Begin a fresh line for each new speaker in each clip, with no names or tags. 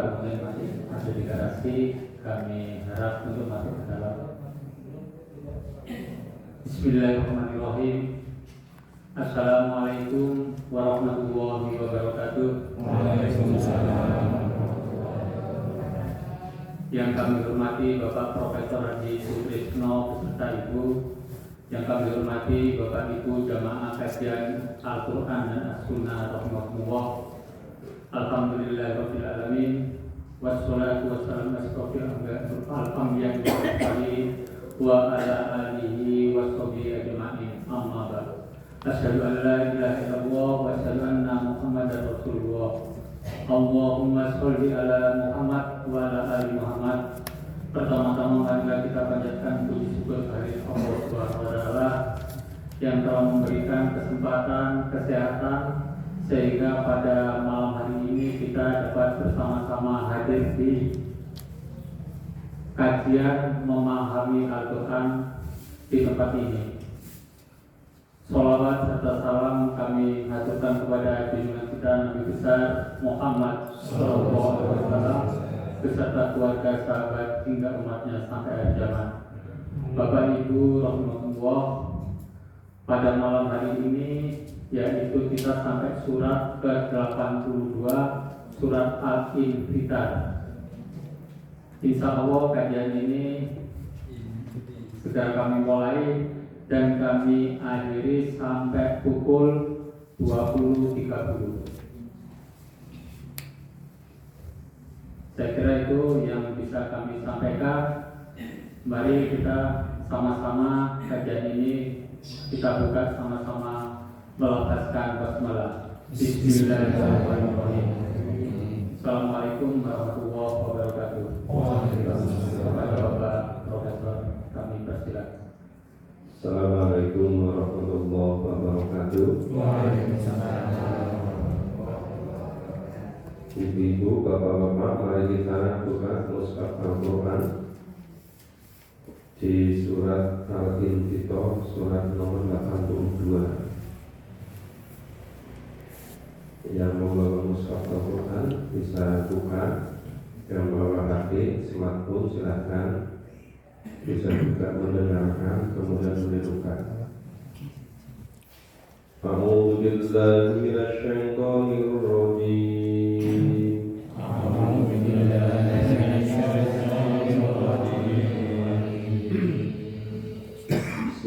kemudian masih ada di garasi, kami harap untuk masuk ke dalam. Bismillahirrahmanirrahim. Assalamualaikum warahmatullahi wabarakatuh.
Waalaikumsalam.
Yang kami hormati Bapak Profesor Haji Sutrisno beserta Ibu. Yang kami hormati Bapak Ibu jamaah kajian Al-Quran dan As-Sunnah rahimahumullah. Alhamdulillahirabbil alamin. Wassalatu wassalamu ala wa ala alihi washabihi ajma'in. Amma ba'd. Asyhadu an la ilaha illallah wa asyhadu anna Muhammadar Rasulullah. Allahumma sholli ala Muhammad wa ala ali Muhammad. Pertama-tama marilah kita panjatkan puji syukur kehadirat Allah Subhanahu wa taala yang telah memberikan kesempatan kesehatan sehingga pada malam hari ini kita dapat bersama-sama hadir di kajian memahami Al-Quran di tempat ini. Sholawat serta salam kami haturkan kepada junjungan kita Nabi besar Muhammad SAW beserta keluarga, sahabat hingga umatnya sampai akhir zaman. Bapak Ibu rahimahullah, pada malam hari ini yaitu kita sampai surat ke-82, surat Al-Infitar. Insya Allah kajian ini segera kami mulai dan kami akhiri sampai pukul 20.30. Saya kira itu yang bisa kami sampaikan. Mari kita sama-sama kajian ini kita buka sama-sama melafazkan basmalah. Bismillahirrahmanirrahim. Assalamualaikum warahmatullahi wabarakatuh. Bapak Profesor, kami persilakan.
Assalamualaikum warahmatullahi wabarakatuh.
Waalaikumsalam.
Ibu-ibu, bapak-bapak, mari kita buka mushaf Al-Quran di surat Al-Infitar, surat nomor 82. Yang membawa mushaf Al-Quran bisa buka, yang membawa HP, smartphone silahkan, bisa juga mendengarkan kemudian menirukan. A'udzu billahi minasyaitonir rajim.
A'udzu billahi minasyaitonir rajim.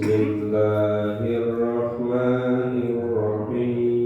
Bismillahirrahmanirrahim.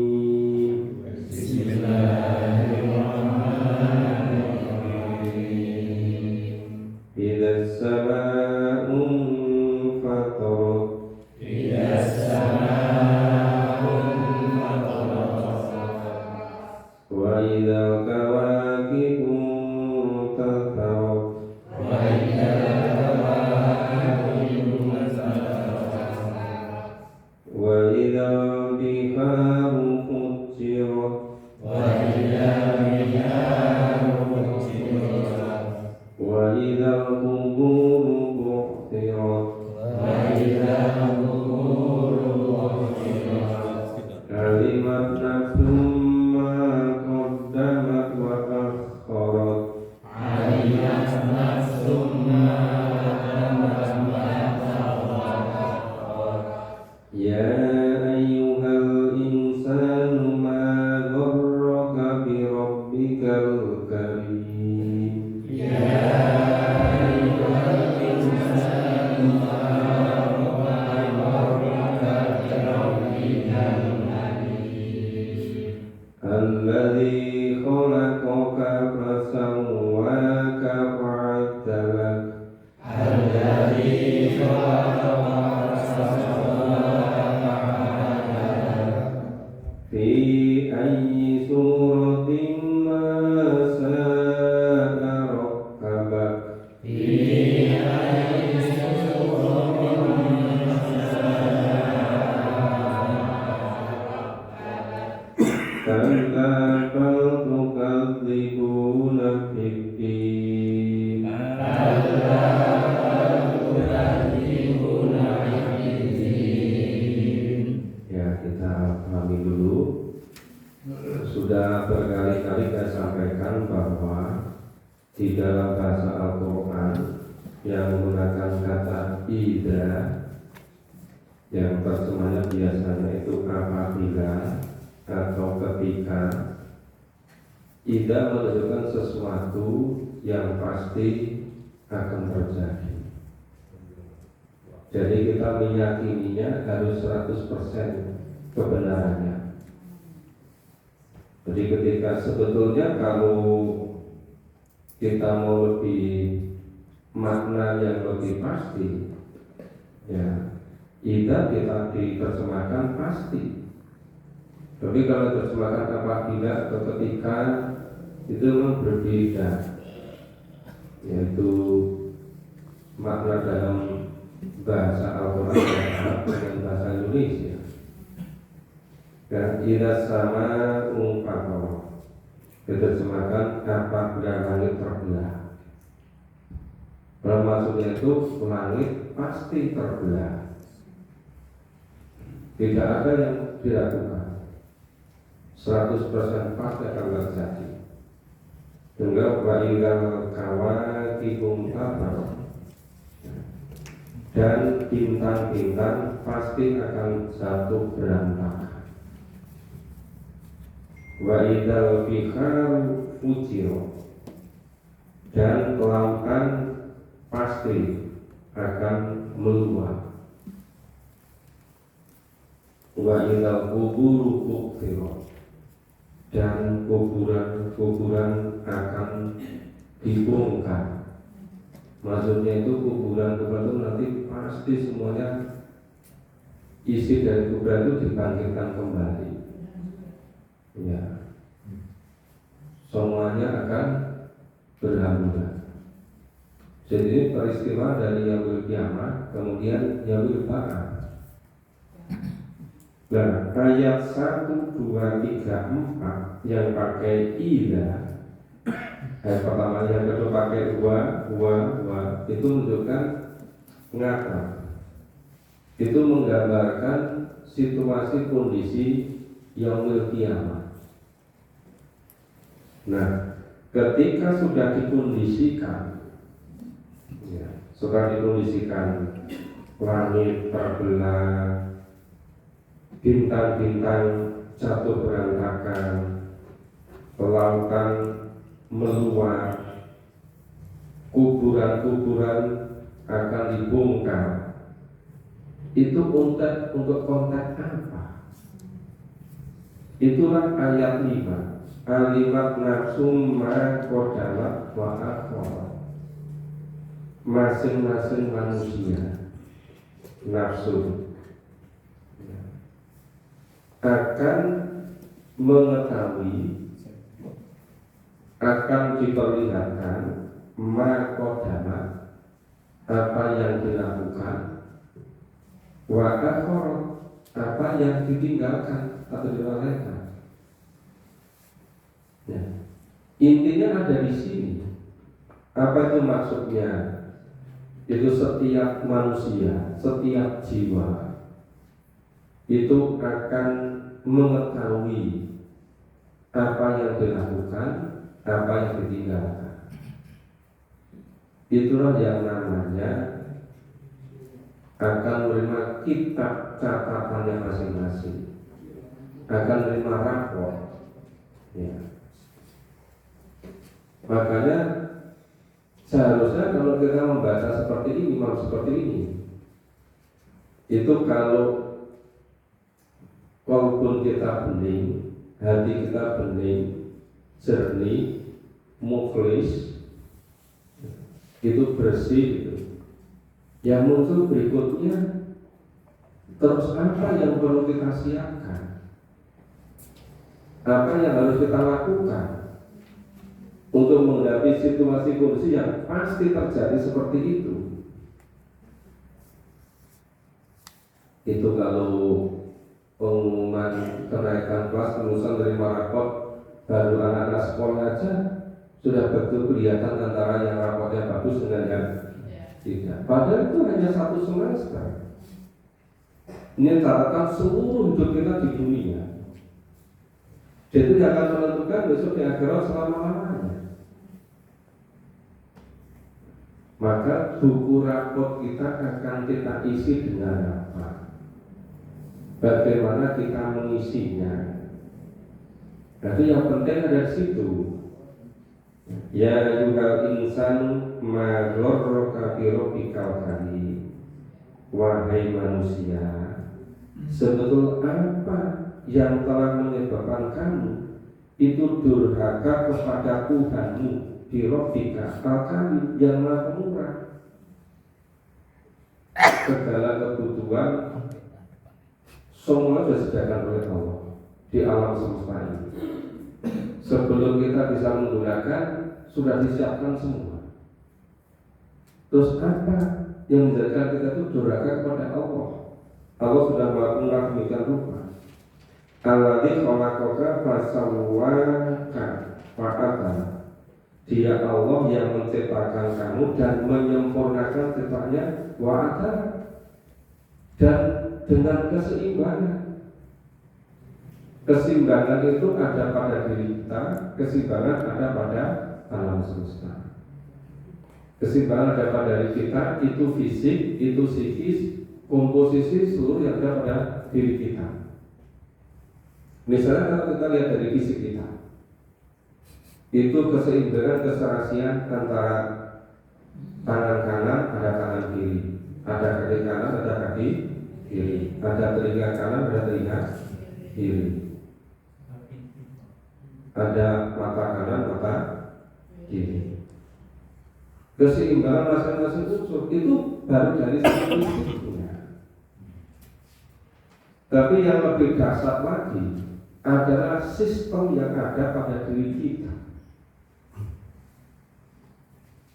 Sudah berkali-kali saya sampaikan bahwa di dalam bahasa Al-Quran yang menggunakan kata idza, yang terjemahnya biasanya itu apabila atau ketika. Idza menunjukkan sesuatu yang pasti akan terjadi. Jadi kita meyakininya harus 100% kebenarannya. Jadi ketika sebetulnya kalau kita mau lebih makna yang lebih pasti, ya idza kita diterjemahkan pasti. Tapi kalau terjemahkan apabila atau ketika itu memang berbeda, yaitu makna dalam bahasa Al-Quran dengan bahasa Indonesia. Dan idza sama umpama diterjemahkan apabila langit terbelah. Kalau maksudnya itu langit pasti terbelah, tidak ada yang diragukan, 100% pasti akan terjadi. Hingga wa'ilal kawakibum tabar, dan bintang-bintang pasti akan jatuh berantakan. Wa'idal biharu fujiro, dan lautan pasti akan meluap. Wa'idal kuburu buktiro, dan kuburan akan dibongkar. Maksudnya itu kuburan itu nanti pasti semuanya isi dari kuburan itu dibangkitkan kembali. Ya, semuanya akan berhamburan. Jadi ini peristiwa dari yaumul kiamah, kemudian yaumul ba'ats. Nah, ayat 1, 2, 3, 4 yang pakai idza, ayat pertama, yang kedua pakai wa itu menunjukkan ngata. Itu menggambarkan situasi kondisi yaumul kiamah. Nah, ketika sudah dikondisikan, ya, sudah dikondisikan langit terbelah, bintang-bintang jatuh berantakan, lautan meluap, kuburan-kuburan akan dibongkar. Itu untuk konteks apa? Itulah ayat 5. Alimat nafsum ma qadamat wa akhara. Masing-masing manusia nafsu akan mengetahui, akan diperlihatkan ma qadamat, apa yang dilakukan, wa akhara, apa yang ditinggalkan atau dilalaikan. Ya. Intinya ada di sini. Apa itu maksudnya? Itu setiap manusia, setiap jiwa itu akan mengetahui apa yang dilakukan, apa yang ditinggalkan. Itulah yang namanya akan menerima kitab catatannya masing-masing, akan menerima rapor. Ya. Makanya seharusnya kalau kita membaca seperti ini, mau seperti ini, itu kalau walaupun kita bening, hati kita bening, jernih, mukhlis, itu bersih gitu. Yang muncul berikutnya, terus apa yang perlu kita siapkan? Apa yang harus kita lakukan untuk menghadapi situasi kondisi yang pasti terjadi seperti itu? Itu kalau pengumuman kenaikan kelas, lulusan dari raport baru anak-anak sekolah aja sudah betul kelihatan antara yang rapotnya bagus dengan yang tidak. Padahal itu hanya 1 semester. Ini catatan seluruh hidup kita di dunia. Jadi akan menentukan besok di akhirat selama-lamanya. maka buku raport kita akan kita isi dengan apa? Bagaimana kita mengisinya? Jadi yang penting ada di situ. Ya juga insan maghrurka bi rabbikal karim. Wahai manusia, sebetul apa yang telah menyebabkan kamu itu durhaka kepada Tuhanmu di Rabbika al-Karim yang maha pemurah. Segala kebutuhan semua disediakan oleh Allah di alam semesta ini. Sebelum kita bisa menggunakan sudah disiapkan semua. Terus apa yang menjadikan kita itu durhaka kepada Allah? Allah sudah melakukan demikian rupa. Alladzi khalaqaka fasawwaka fa'adala. Dia Allah yang menciptakan kamu dan menyempurnakan ciptaannya wa'adala. Dan dengan keseimbangan. Keseimbangan itu ada pada diri kita, keseimbangan ada pada alam semesta. Keseimbangan ada pada diri kita, itu fisik, itu psikis, komposisi seluruh yang ada pada diri kita. Misalnya kalau kita lihat dari fisik kita, itu keseimbangan keserasian antara tangan kanan ada tangan kiri, ada kaki kanan ada kaki kiri, ada telinga kanan ada telinga kiri, ada mata kanan mata kiri. Keseimbangan masing-masing unsur itu baru dari sisi fisiknya. Tapi yang lebih dasar lagi adalah sistem yang ada pada diri kita.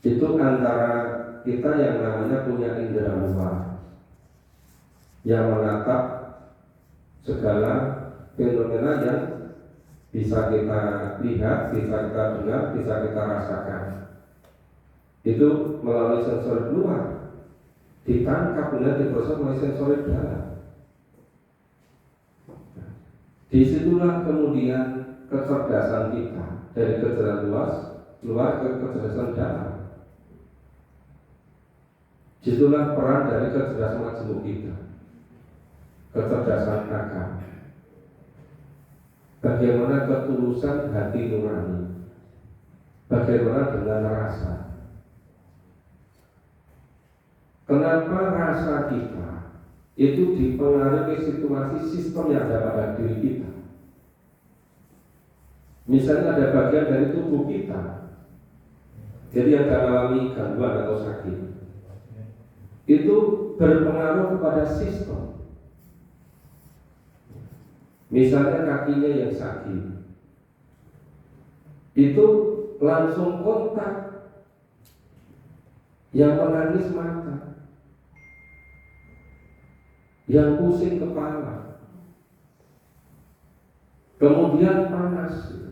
Itu antara kita yang namanya punya indera luar yang menatap segala fenomena yang bisa kita lihat, bisa kita dengar, bisa kita rasakan. Itu melalui sensor luar, ditangkap dan diproses melalui sensor dalam. Disitulah kemudian kecerdasan kita dari kecerdasan luar ke kecerdasan dalam. Disitulah peran dari kecerdasan majmuk kita, kecerdasan akal. Bagaimana ketulusan hati nurani, bagaimana dengan rasa. Kenapa rasa kita itu dipengaruhi situasi sistem yang ada pada diri kita? Misalnya ada bagian dari tubuh kita, jadi yang mengalami gangguan atau sakit, itu berpengaruh kepada sistem. Misalnya kakinya yang sakit, itu langsung kontak, yang menangis mata, yang pusing kepala, kemudian panas.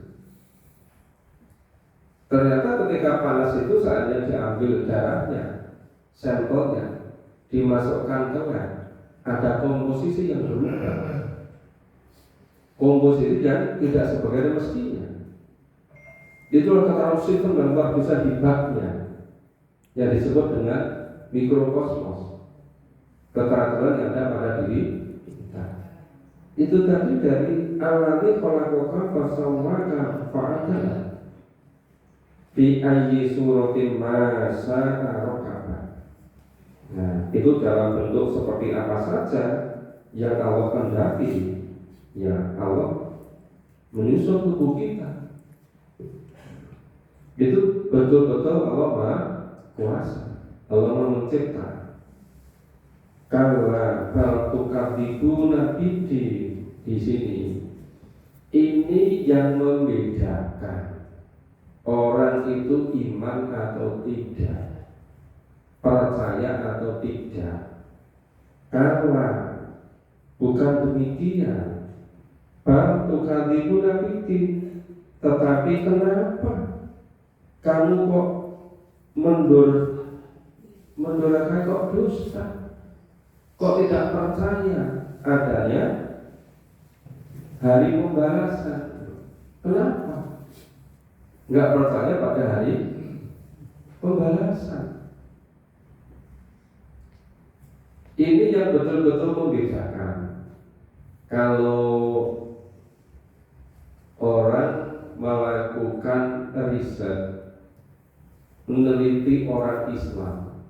Ternyata ketika panas itu saatnya diambil darahnya, sampelnya, dimasukkan ke lab, ada komposisi yang berubah, komposisi yang tidak sebagaimana mestinya. Itulah kata sistem yang luar biasa di babnya, yang disebut dengan mikrokosmos, keteraturan yang ada pada diri kita. Itu tadi dari alladzi khalaqaka fasawwaka fa'adala fi ayyi suratin ma syaa rakaba. Nah, itu dalam bentuk seperti apa saja yang Allah kehendaki, ya Allah menyusun tubuh kita. Itu betul-betul Allah Maha Kuasa, Allah Maha Mencipta. Kala bal tukadzibuna biddi, di sini ini yang membedakan orang itu iman atau tidak, percaya atau tidak. Karena bukan demikian, bal tukadzibuna biddi, tetapi kenapa kamu kok mendurhakai, kok dusta, kok tidak percaya adanya hari pembalasan? Kenapa? Enggak percaya pada hari pembalasan. Ini yang betul-betul membedakan. Kalau orang melakukan riset, meneliti orang Islam,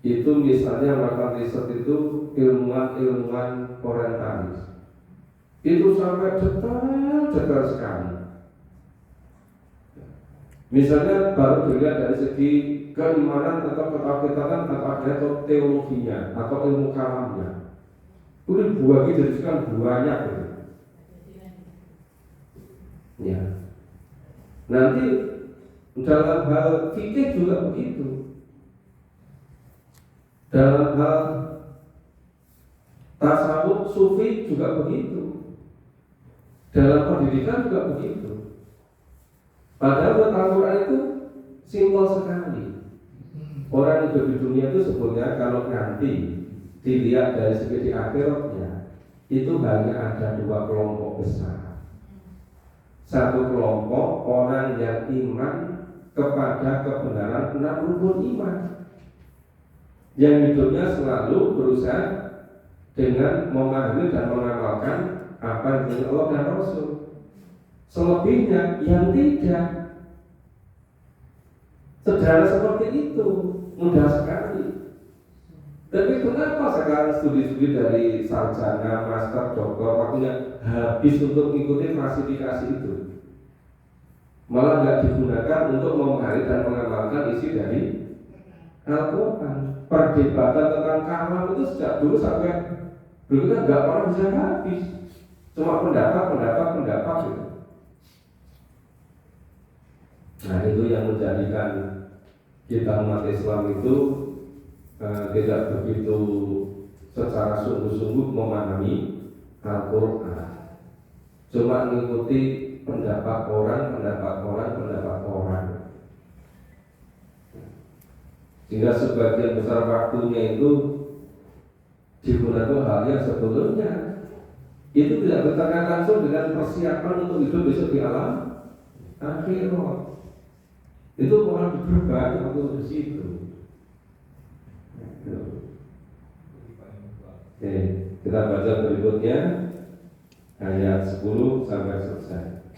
itu misalnya melakukan riset itu ilmuwan orientalis, itu sampai detail sekali. Misalnya baru dilihat dari segi keimanan atau ketakwaan atau teologinya atau ilmu kalamnya, itu buah dijadikan banyak gitu. Ya. Nanti dalam hal fikih juga begitu. Dalam hal tasawuf sufi juga begitu. Dalam pendidikan juga begitu. Padahal Al-Quran itu simpel sekali. Orang hidup di dunia itu sebetulnya kalau nanti dilihat dari segi akhiratnya, itu hanya ada dua kelompok besar. Satu kelompok orang yang iman kepada kebenaran 6 rukun iman, yang hidupnya selalu berusaha dengan memahami dan mengamalkan apa yang Allah dan Rasul. Selebihnya yang tidak. Sederhana seperti itu, mudah sekali. Tapi kenapa sekarang studi-studi dari sarjana, master, doktor, waktunya habis untuk mengikuti klasifikasi itu, malah nggak digunakan untuk memahami dan mengamalkan isi dari Al-Quran. Perdebatan tentang kalam itu sejak dulu sampai berikutnya nggak pernah bisa habis, cuma pendapat gitu. Nah, itu yang menjadikan kita umat Islam itu tidak begitu secara sungguh-sungguh memahami Al-Quran, cuma mengikuti pendapat orang, sehingga sebagian besar waktunya itu digunakan hal yang sebelumnya itu tidak berkaitan langsung dengan persiapan untuk hidup besok di alam akhirat. Itu malah diperbanyak waktu di situ. Oke, kita baca berikutnya ayat 10 sampai selesai.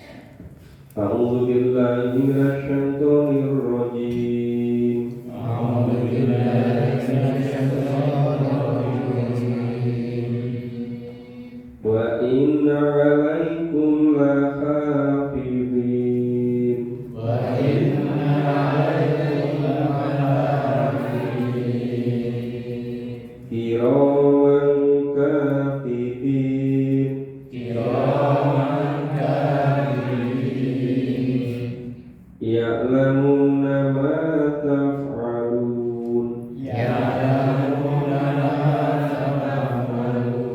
A'udzu billahi minasyaitonir rajim.
A'udzu billahi minasyaitonir rajim.
Wa inna 'alaikum lahafizin.
Wa inna 'alaikum lahafizin.
Kiraman katibin.
Kiraman
Ya'lamuna ma taf'alun.
Ya'lamuna ma taf'alun.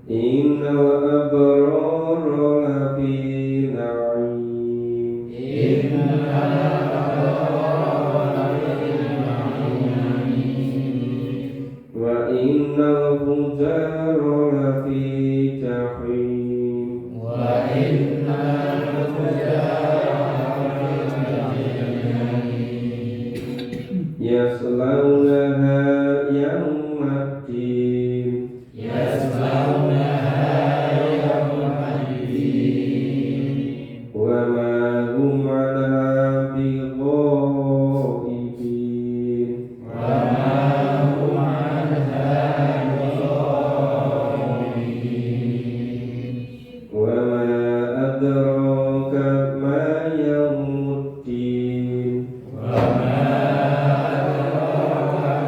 Innal abrara lafi na'im.
Innal abrara lafi na'im.
Wa innal fujara lafi jahim.
Wa innal fujara
Yaslaunaha yawmaddin.
Yaslaunaha yawmaddin.
Wa ma hum 'anha bighaibin.
Wa ma hum 'anha bighaibin.
Wa ma adraka ma yawmuddin.
Wa ma adraka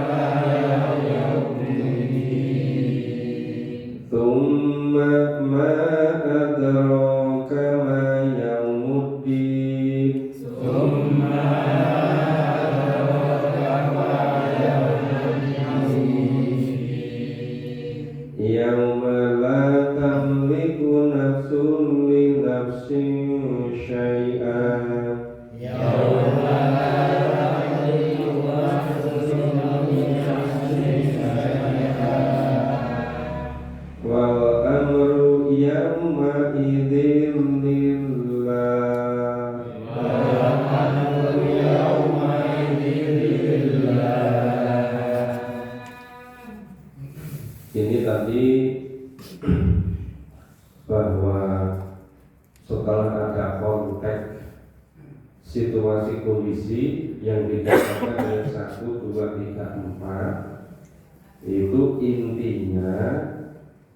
situasi kondisi yang dikatakan dengan 1, 2, 3, 4 itu intinya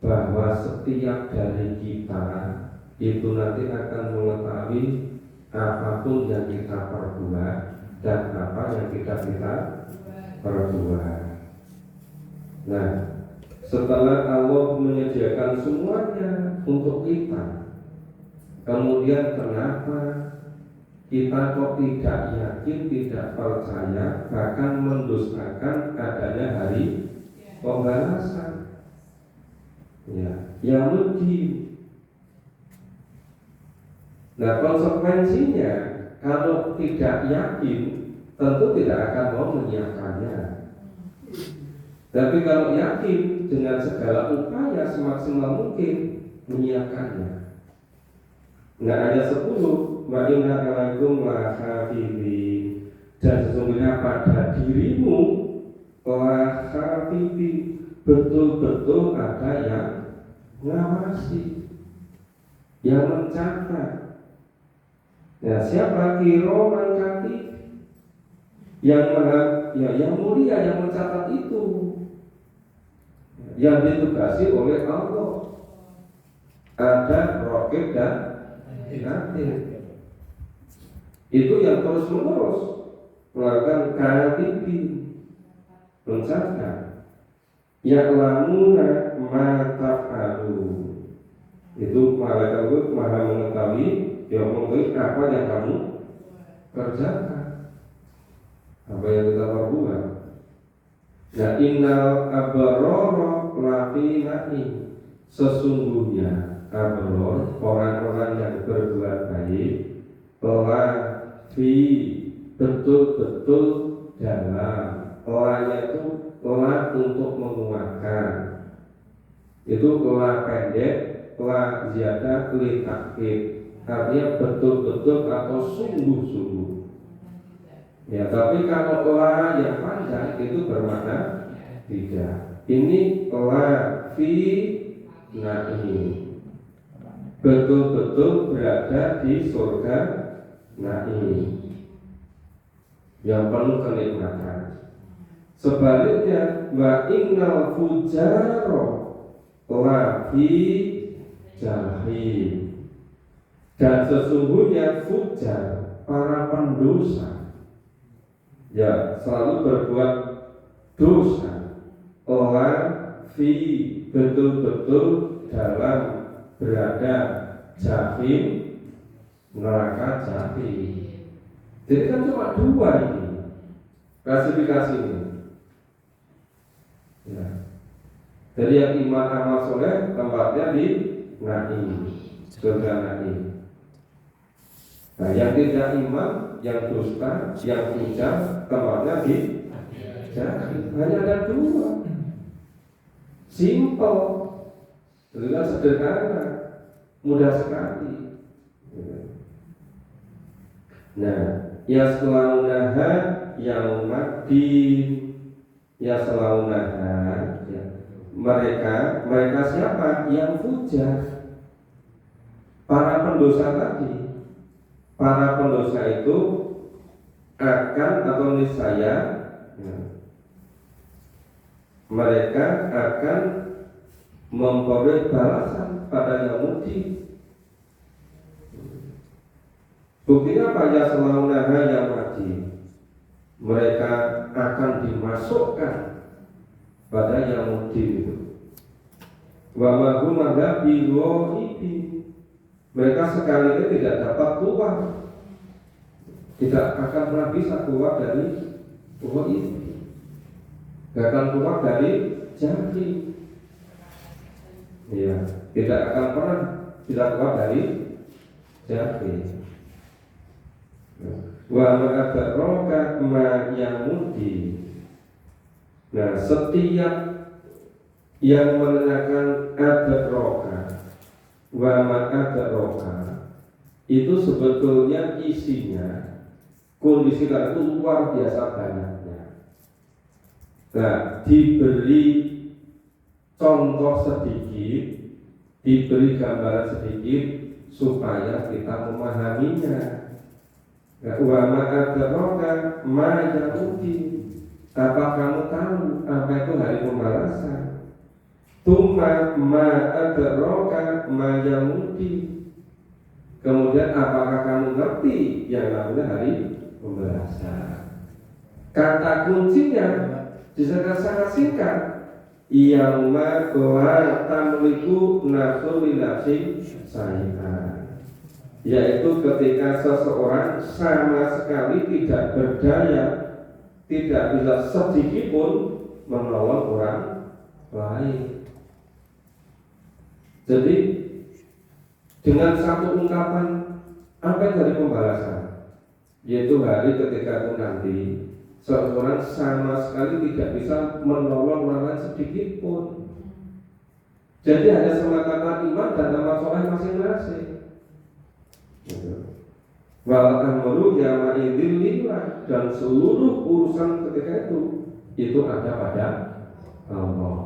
bahwa setiap dari kita itu nanti akan mengetahui apapun yang kita perbuat dan apa yang kita perbuat. Nah, setelah Allah menyediakan semuanya untuk kita, kemudian kenapa kita kok tidak yakin, tidak percaya, bahkan mendustakan adanya hari pembalasan? Ya mungkin. Nah, konsekuensinya kalau tidak yakin tentu tidak akan mau menyiapkannya. Tapi kalau yakin dengan segala upaya semaksimal mungkin menyiapkannya. Nah, ayat 10, wa inna alaikum lahafidhin, dan sesungguhnya pada dirimu lahafidhin, betul-betul ada yang ngawasi, yang mencatat. Nah, siapa? Kiroman katib, yang mulia, yang mencatat itu, yang ditugasi oleh Allah. Ada raqib dan atid, itu yang terus menerus melakukan katibin, mencatat. Ya'lamuna ma taf'alun, itu malaikat itu maha mengetahui, yang mengetahui apa yang kamu kerjakan, apa yang kita perbuat. Nah, innal abrara lafi na'im, sesungguhnya abror, orang-orang yang berbuat baik, lafi, betul-betul dalam, lanya itu la untuk menguatkan, itu la pendek, la ziyadah, li takkid, artinya betul-betul atau sungguh-sungguh. Ya, tapi kalau la yang panjang itu bermakna tidak. Ini la fi na'im, betul-betul berada di surga na'im yang penuh kenikmatan. Sebaliknya, wa innal fujaro la fi jahim, dan sesungguhnya fujar, para pendosa, ya selalu berbuat dosa, la fi, betul-betul dalam berada jahim, neraka jahim. Jadi kan cuma dua ini klasifikasi ini. Ya. Jadi yang iman amal soleh tempatnya di naim, surga naim. Nah, yang tidak iman, yang dusta, yang fujar, tempatnya di jahim. Hanya ada dua. Simple, dengan sederhana, mudah sekali. Nah, yaslaunaha yaumaddin, yaslaunaha, ya. Mereka siapa? Yang fujar, para pendosa tadi. Para pendosa itu akan atau niscaya, ya, mereka akan memperoleh balasan pada yaumudin. Buktinya apa? Ya selaunaha yaumudin, mereka akan dimasukkan pada yaumudin itu. Wa ma hum bighaibi, mereka sekali ini tidak dapat keluar, tidak akan pernah bisa keluar dari ini, tidak akan keluar dari jahim. Ya, tidak akan pernah tidak keluar dari jahim. Wa ma'adraka ma yamudi. Nah, setiap yang menanyakan adraka wa ma'adraka itu sebetulnya isinya kondisi itu luar biasa banyaknya. Nah, diberi contoh sedikit, diberi gambaran sedikit supaya kita memahaminya. Wa ma adraka ma yaumul. Apa kamu tahu apa itu hari pembalasan? Tsumma ma adraka ma yaumul. Kemudian apakah kamu ngerti yang namanya hari pembalasan? Kata kuncinya disebut sangat singkat. Yauma la tamliku nafsun li nafsin syai'an. Yaitu ketika seseorang sama sekali tidak berdaya, tidak bisa sedikit pun menolong orang lain. Jadi dengan satu ungkapan apa dari pembalasan, yaitu hari ketika itu nanti seseorang sama sekali tidak bisa menolong orang lain sedikit pun. Jadi hanya semata-mata iman dan amal soleh masing-masing. Wal amru yawma idzin lillah, dan seluruh urusan ketika itu ada pada Allah.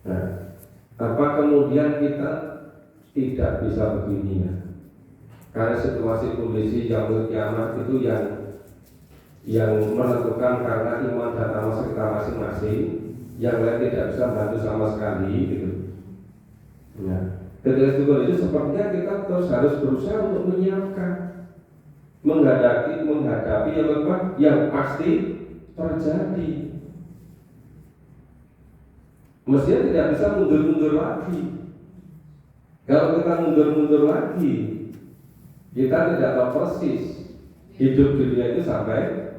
Nah, apa kemudian kita tidak bisa begini ya? Karena situasi kondisi yaumul kiamat itu yang menentukan karena iman dan amal kita masing-masing, yang lain tidak bisa bantu sama sekali gitu. Ya. Ketika itu sepertinya kita terus harus berusaha untuk menyiapkan, menghadapi yang pasti terjadi. Mestinya tidak bisa mundur-mundur lagi. Kalau kita mundur-mundur lagi, kita tidak tahu persis hidup dunia itu sampai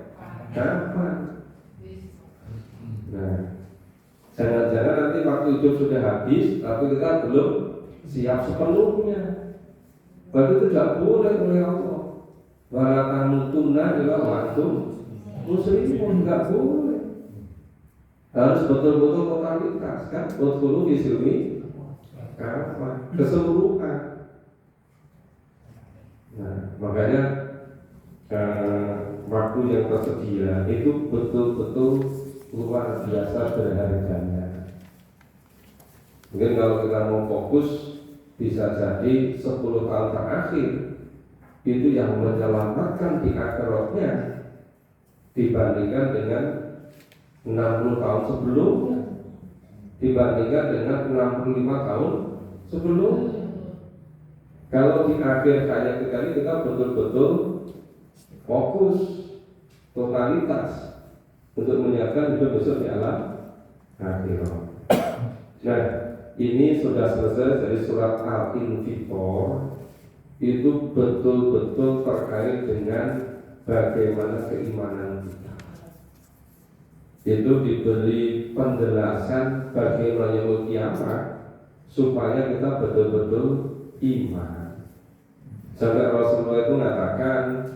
kapan. Nah, jangan-jangan nanti waktu hidup sudah habis, tapi kita belum siap sepenuhnya. Berarti itu tidak boleh oleh Allah. Wala tamutunna illa wa antum muslimun, tidak boleh. Harus betul-betul totalitas kan, betul-betul disilmi kapan keseluruhan. Nah, makanya waktu yang tersedia itu betul-betul luar biasa berharganya. Mungkin kalau kita mau fokus, bisa jadi 10 tahun terakhir itu yang menyelamatkan di akhiratnya dibandingkan dengan 60 tahun sebelumnya, dibandingkan dengan 65 tahun sebelumnya. Kalau di akhir hayat kita betul-betul fokus totalitas untuk menyiapkan hidup besok di alam akhirat. Nah, ini sudah selesai dari surat Al-Infitor. Itu betul-betul terkait dengan bagaimana keimanan kita. Itu diberi penjelasan bagaimana yaumul kiamat supaya kita betul-betul iman. Sampai Rasulullah itu mengatakan,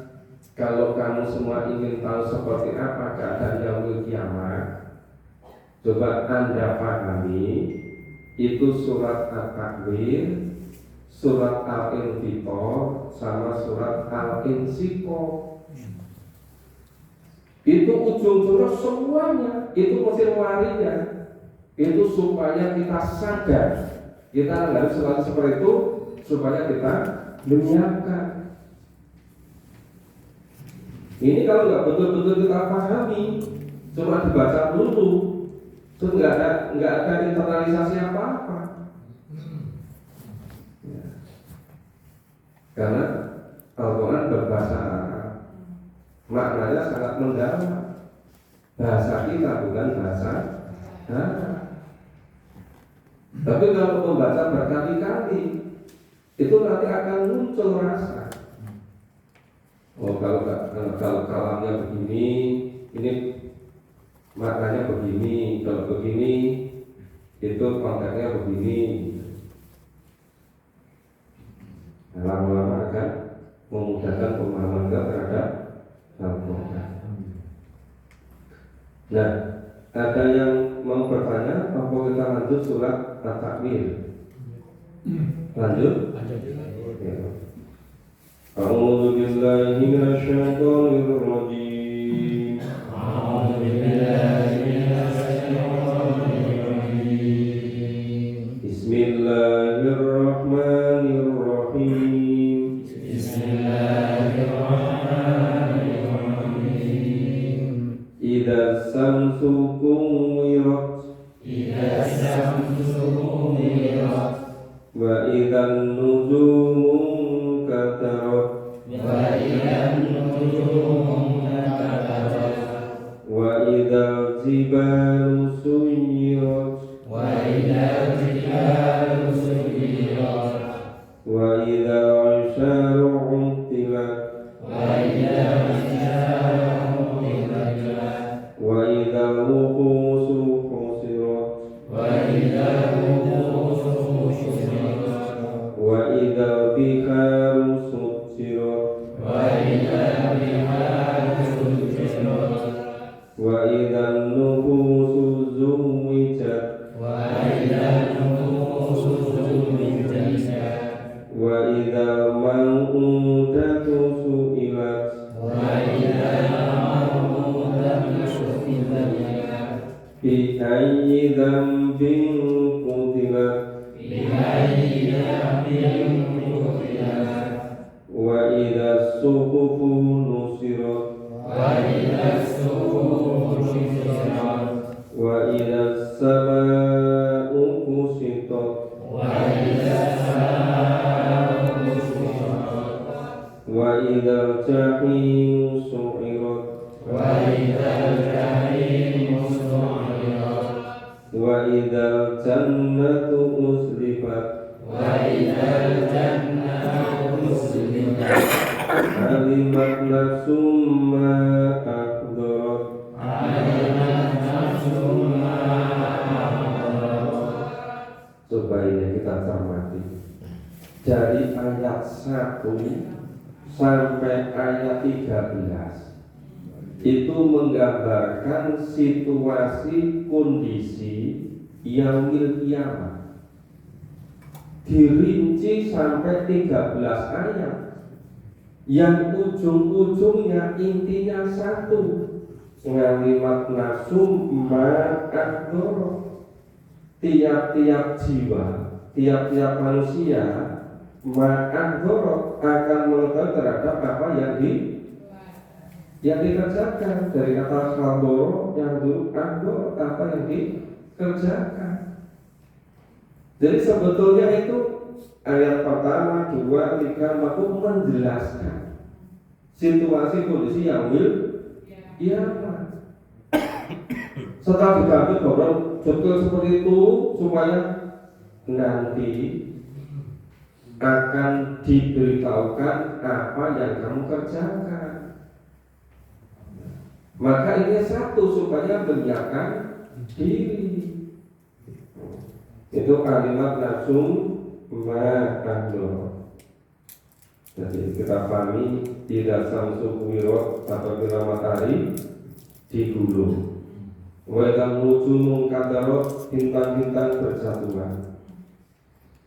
kalau kamu semua ingin tahu seperti apa keadaan yaumul kiamat, coba Anda pahami itu surat At-Takwir, surat Al-Infitor, sama surat Al-Insyikok. Itu ujung-ujungnya semuanya itu mesin warinya itu supaya kita sadar kita harus selalu seperti itu, supaya kita menyiapkan. Ini kalau nggak betul-betul kita pahami, cuma dibaca dulu, itu nggak ada internalisasi apa-apa. Ya. Karena Al-Quran berbahasa Arab, maknanya sangat mendalam. Bahasa kita bukan bahasa Arab. Tapi kalau membaca berkali-kali, itu nanti akan muncul rasa. Oh, kalau kalamnya begini, ini maknanya begini. Kalau begini, itu konteksnya begini. Nah, lama-lama akan memudahkan pemahaman kita terhadap Al-Quran. Nah, ada yang mau bertanya? Apa kita lanjut surat At-Takwir? Lanjut? Ya. A'udzu billahi minasyaitonir rajim.
A'udzu billahi minasyaitonir rajim.
Bismillahirrahmanirrahim.
Bismillahirrahmanirrahim.
syamsu kuwirat
إذا الشمس كورت
wa idzan nujumu katarat
وإذا النجوم انكدرت
wa idzal jibalu suyirat
وإذا الجبال سيرت
wa idzal 'isyaru 'uttilat
وإذا الجبال عطلت
wa idzal wuqusu husirat
وإذا الوقوف حشرت
wa idzal biharu sujirat
وإذا البحار سجرت
wa idzal nufusu zuwijat
وإذا النفوس زوجت
wa idzal mau'udatu su'ilat
وإذا الموءودة سئلت
bi ayyi dzambin qutilat
بأي ذنب قتلت
wa idzas suhufu nusirat
وإذا الصحف نشرت
wa idzas samaa'u kusitat
وإذا السماء كشطت
wa idzal jahimu su'irat
وإذا الجحيم سعرت
wa idzal jannatu uzlifat
وإذا الجنة أزلفت
alimat nafsum ma ahdarat
علمت نفس ما أحضرت.
Coba ini kita cermati dari ayat 1 sampai ayat 13 itu menggambarkan situasi kondisi yaumil kiamat. Dirinci sampai 13 ayat yang ujung-ujungnya intinya satu, ngalimat nasum ma'ador. Tiap-tiap jiwa, tiap-tiap manusia ma'ador akan mengetahui terhadap apa yang dikerjakan. Dari kata khaboro yang dulu ador, apa yang dikerjakan. Jadi sebetulnya itu ayat pertama, 2, 3, 4 menjelaskan situasi kondisi yaumil kiamat. Setelah digambar bahwa betul seperti itu supaya nanti akan diberitahukan apa yang kamu kerjakan. Maka ini satu supaya menyiapkan diri. Itu kalimat nasum ma'ador. Jadi kita pahami tidak samsu kuwirot atau kira matahari digulung. Wa idza nujumu kadarot, bintang-bintang berjatuhan.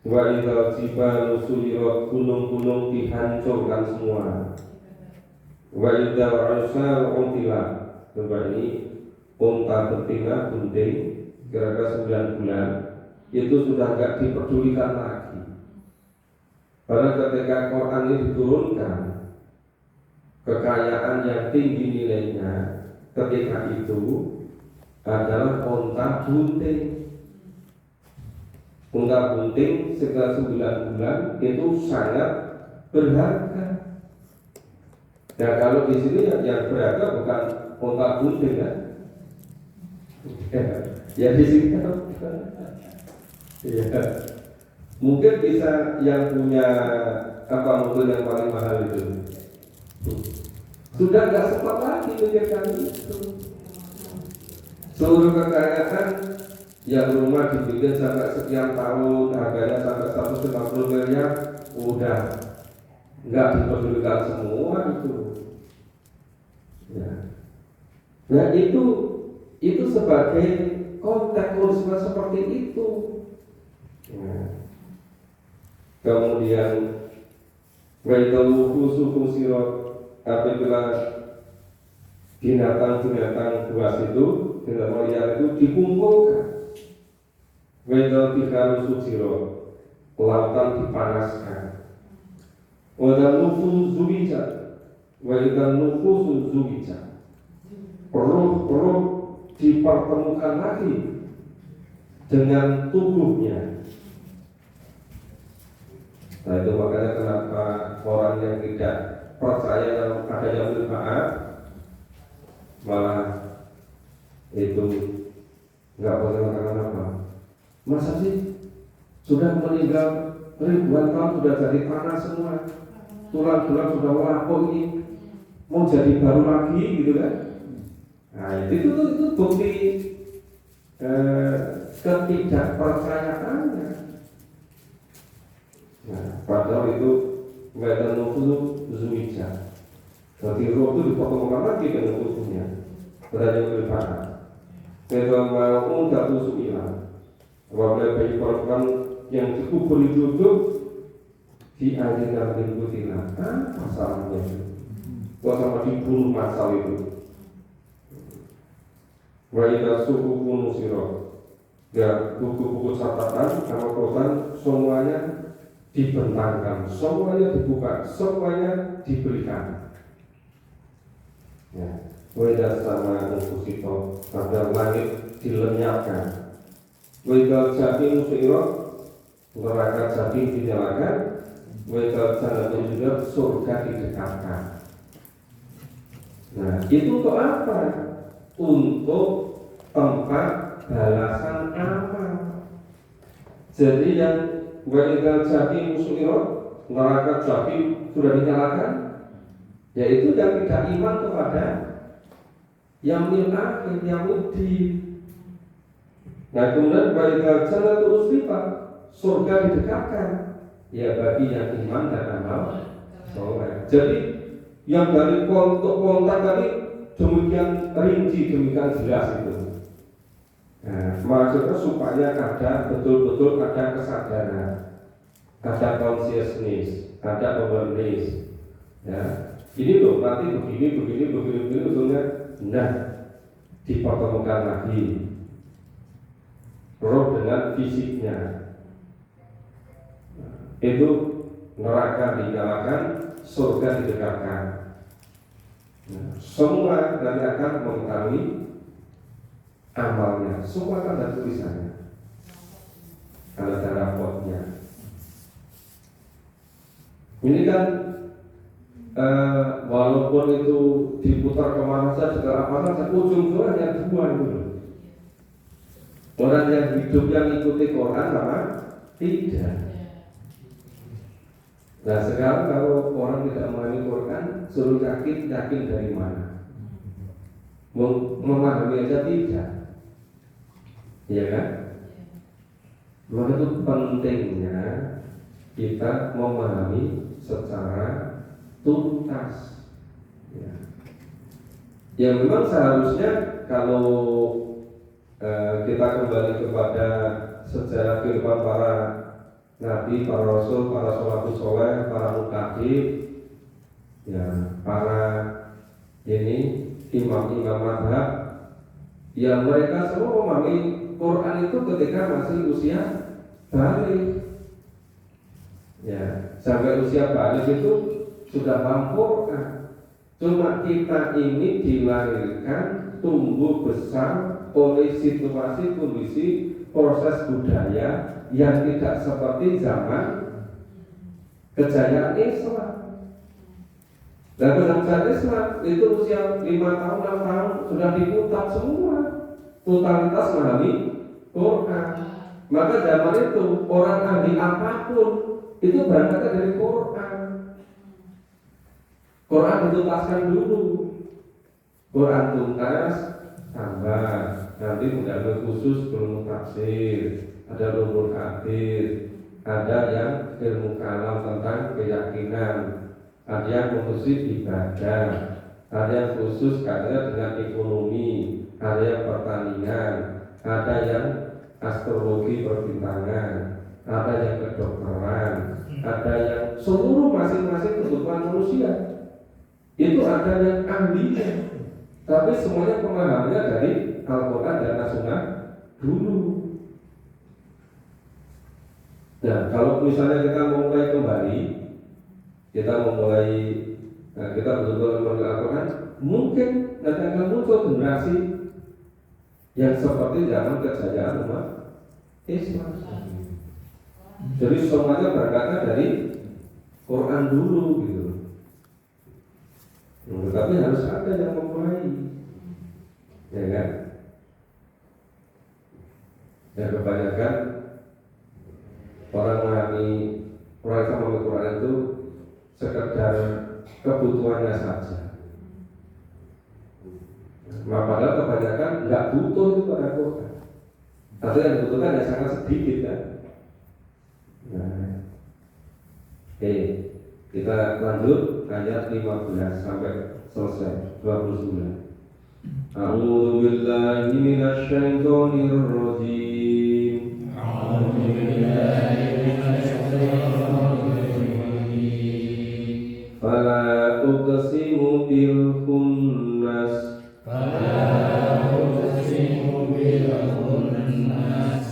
Wa idza jibalu suyirat, gunung-gunung dihancurkan semua. Wa idza ursa utilat. Coba ini unta betina bunting kira-kira 9 bulan itu sudah enggak dipedulikan lagi. Karena ketika Quran ini diturunkan, kekayaan yang tinggi nilainya ketika itu adalah unta bunting. Unta bunting setelah 9 bulan itu sangat berharga. Nah kalau di sini yang berharga bukan unta bunting kan? Ya di sini kan. Ya. Mungkin bisa yang punya apa mobil yang paling mahal itu sudah nggak sempat lagi memikirkan itu. Seluruh kekayaan yang rumah dibikin sampai sekian tahun, harganya sampai 150 miliar, udah nggak dipedulikan semua itu. Ya. Nah itu sebagai konteks seperti itu. Ya. Kemudian waidalu khusuku sirot, apabila binatang-binatang buas itu, binatang liar itu dikumpulkan. Waidal bikaru sujiro, lautan dipanaskan. Waidal nufu zuwijat, waidal nufu zuwijat. Roh-roh dipertemukan lagi dengan tubuhnya. Nah itu makanya kenapa orang yang tidak percaya dalam adanya manfaat malah itu nggak boleh makan apa. Masa sih sudah meninggal ribuan tahun sudah jadi tanah semua, tulang-tulang sudah lapuk ini mau jadi baru lagi gitu kan? Nah itu bukti ketidakpercayaannya. Nah, padahal itu medan nufsu zuwija. Jadi roh itu dipertemukan lagi dengan tubuhnya. Berada di depan. Kalau mau tak tusuk hilang. Apabila bayi perempuan yang dikubur hidup di air dan putihlah. Apa salahnya itu? Kau sama dibunuh masal itu. Wajah suku kuno sirot. Ya buku-buku catatan sama kosan semuanya dibentangkan, semuanya dibuka, semuanya diberikan. Ya, wajah sama musiko pada langit dilenyapkan. Wajah jadi musiro neraka jadi dinyalakan. Wajah sana juga surga didekatkan. Nah itu untuk apa? Untuk tempat balasan amal. Jadi yang wajah jadi musiro neraka jadi sudah dinyalakan, yaitu yang tidak iman kepada yang akhir, yang mudi. Nah kemudian wajah sana terus lipat surga didekatkan. Ya bagi yang iman dan amal soleh. Jadi yang dari kontak tadi demikian rinci, demikian jelas itu. Nah, maksudnya supaya ada betul-betul ada kesadaran, ada consciousness, ada awareness. Ya, ini loh nanti begini, betulnya. Nah, dipertemukan lagi roh dengan fisiknya. Itu neraka dinyalakan, surga didekatkan. Nah, semua nanti akan mengetahui amalnya. Semua akan ada tulisannya, ada rapotnya. Ini kan walaupun itu diputar kemana saja, ke apa saja, ujung-ujungnya hanya dua dulu. Orang yang hidup yang ikuti Quran sama tidak. Nah sekarang kalau orang tidak memahami Quran, suruh yakin dari mana? Memahami aja tidak, iya kan? Maka itu pentingnya kita memahami secara tuntas. Ya memang seharusnya kalau kita kembali kepada sejarah kehidupan para Nabi, para Rasul, para salafus soleh, para mukaddim, ya, para ini imam-imam madhab, ya mereka semua memahami Quran itu ketika masih usia balik, ya, sampai usia balik itu sudah paham Quran. Cuma kita ini dilahirkan, tumbuh besar oleh situasi kondisi proses budaya yang tidak seperti zaman kejayaan Islam. Dan kejayaan Islam itu usia 5 tahun, 6 tahun sudah diputar semua totalitas memahami Quran. Maka zaman itu orang ahli apapun itu berangkat dari Quran. Quran dituntaskan dulu. Quran tuntas tambah, nanti mendapat khusus ilmu tafsir, ada ilmu hadis, ada yang ilmu kalam tentang keyakinan, ada yang khusus ibadah, ada yang khusus katanya dengan ekonomi, ada yang pertanian, ada yang astrologi perbintangan, ada yang kedokteran, ada yang seluruh masing-masing kebutuhan manusia. Itu ada yang ahlinya, tapi semuanya pemahamannya dari Al-Quran dan As-Sunnah dulu. Nah, kalau misalnya kita memulai kembali, kita betul-betul memulai Al-Quran, mungkin nanti akan muncul generasi yang seperti zaman kejayaan umat Islam. Jadi semuanya berangkatnya dari Quran dulu gitu. Tetapi harus ada yang memulai, ya kan? Ya kebanyakan orang Islam memahami Quran itu sekedar kebutuhannya saja. Nah, padahal kebanyakan nggak butuh itu pada Quran. Atau yang dibutuhkan ya sangat sedikit kan. Nah, oke, kita lanjut ayat 15 sampai selesai 29. A'udzu billahi minasyaitonir rajim.
A'udzu billahi minasyaitonir rajim.
Fala uqsimu bil khunnas.
Fala uqsimu bil khunnas.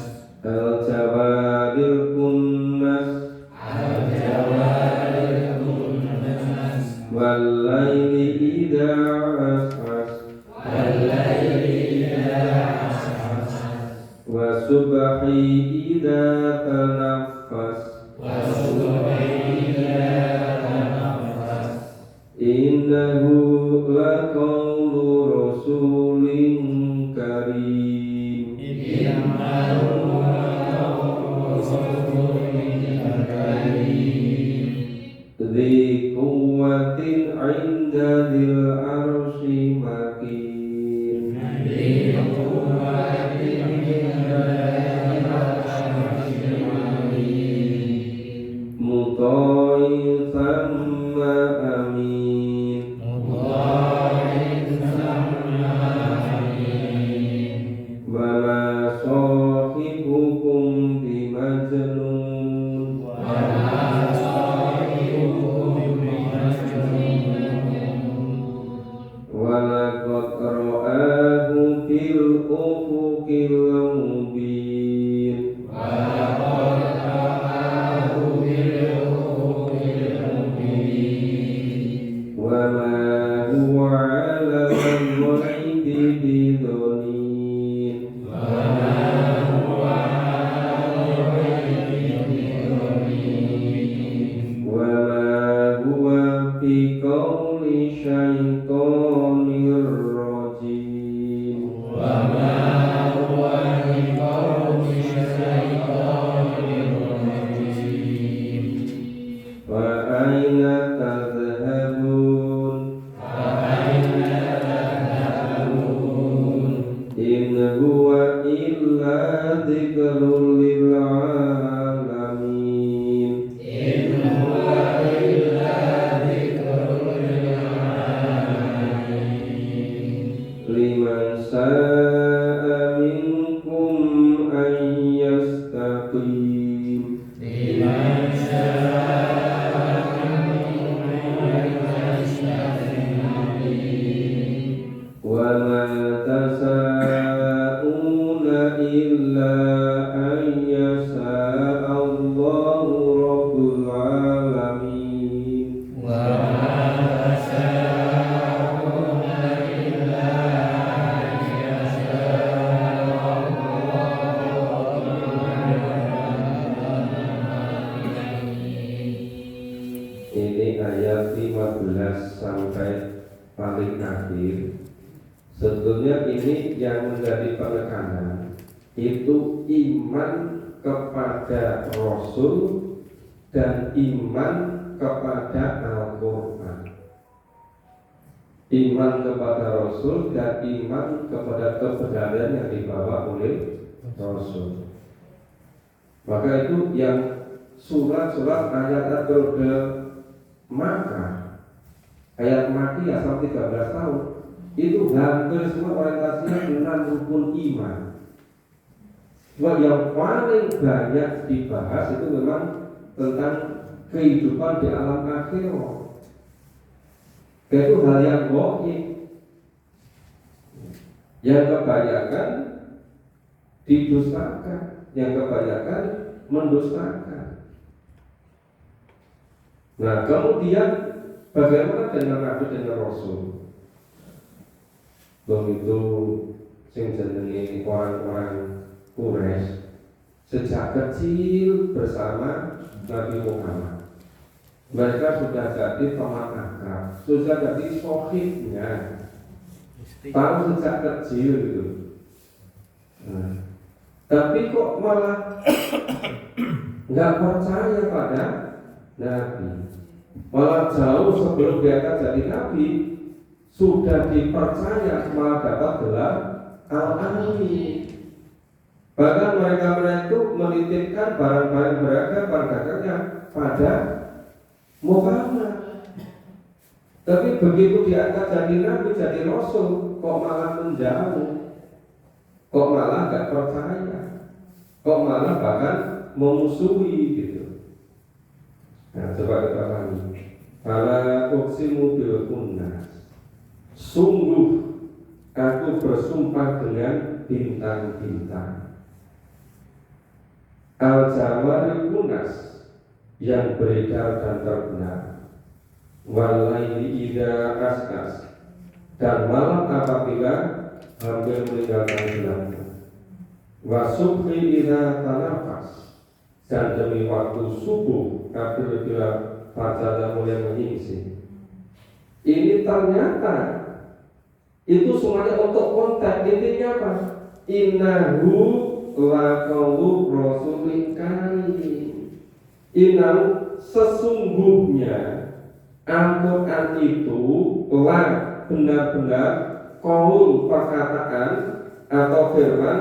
Al-jawaril kunnas.
Al-jawaril kunnas.
Wal-laili idza as'as.
Wal-laili idza as'as.
Wa subhi idza tanaffas.
Wa subhi idza tanaffas.
Innahu laqawlu rasulin karim.
Innahu laqawlu rasulin karim.
Dzi quwwatin 'inda dzil 'arsy makin.
Dzi quwwatin 'inda dzil 'arsy makin.
Muta'in thamma amin.
Muta'in thamma amin.
Wa ma sahibukum bimajnun.
Wa ma sahibukum bimajnun.
Wa laqad ra'ahu fil ufuqil mubin.
Wa laqad ra'ahu bil ufuqil mubin.
Wa ma huwa 'alal ghaibi bidhanin.
Wa ma huwa 'alal ghaibi bidhanin.
Wa ma huwa fi qawli syaitonir rajim.
Wa ma huwa biqawli syaitonir rajim.
Wa aina tadhhabun.
Fa aina tadhhabun.
In huwa illa dzikrun lil alamin.
In huwa illa dzikrun lil alamin.
Liman sa'a minkum an yastaqim.
Liman syaa'a minkum an yastaqim.
Wa ma tasa'una illa an yasha'a Allahu rabbul alamin.
Wa ma tasyaa'una illa an yashaa'a Allahu alamin.
Ini ayat 15 sampai paling akhir. Sebetulnya ini yang menjadi penekanan itu iman kepada Rasul dan iman kepada Al-Quran. Iman kepada Rasul dan iman kepada kebenaran yang dibawa oleh Rasul. Maka itu yang surat-surat ayat periode Makkah, ayat Makkiyah sampai 13 tahun itu hampir semua orientasinya dengan rukun iman. Cuma yang paling banyak dibahas itu memang tentang kehidupan di alam akhirat. Itu hal yang gaib, yang kebanyakan didustakan, yang kebanyakan mendustakan. Nah, kemudian bagaimana dengan Nabi dan Rasul? Itu sing jenenge orang-orang Quraisy sejak kecil bersama Nabi Muhammad. Mereka sudah jadi teman akrab, sudah jadi sohibnya, tahu sejak kecil gitu. Nah, tapi kok malah nggak percaya pada Nabi, malah jauh sebelum dia jadi Nabi sudah dipercaya, malah dapat gelar Al-Amin. Bahkan mereka itu menitipkan barang-barang berharga dagangnya pada Muhammad. Tapi begitu diangkat jadi Nabi, jadi Rasul, kok malah menjauh, kok malah gak percaya, kok malah bahkan memusuhi gitu. Nah, coba kita pahami. Fala uqsimu bil khunnas. Sungguh aku bersumpah dengan bintang-bintang. Al-Jawaril Kunas, yang beredar dan terbenar. Walaili idza as'as, dan malam apabila hampir meninggalkan gelapnya. Wa subhi idza tanafas, dan demi waktu subuh apabila fajar mulai menyingsing. Ini ternyata itu semuanya untuk konteks. Intinya apa? Innahu laqaulu rasulin karim. Innahu sesungguhnya Al-Quran itu telah benar-benar qaul perkataan atau firman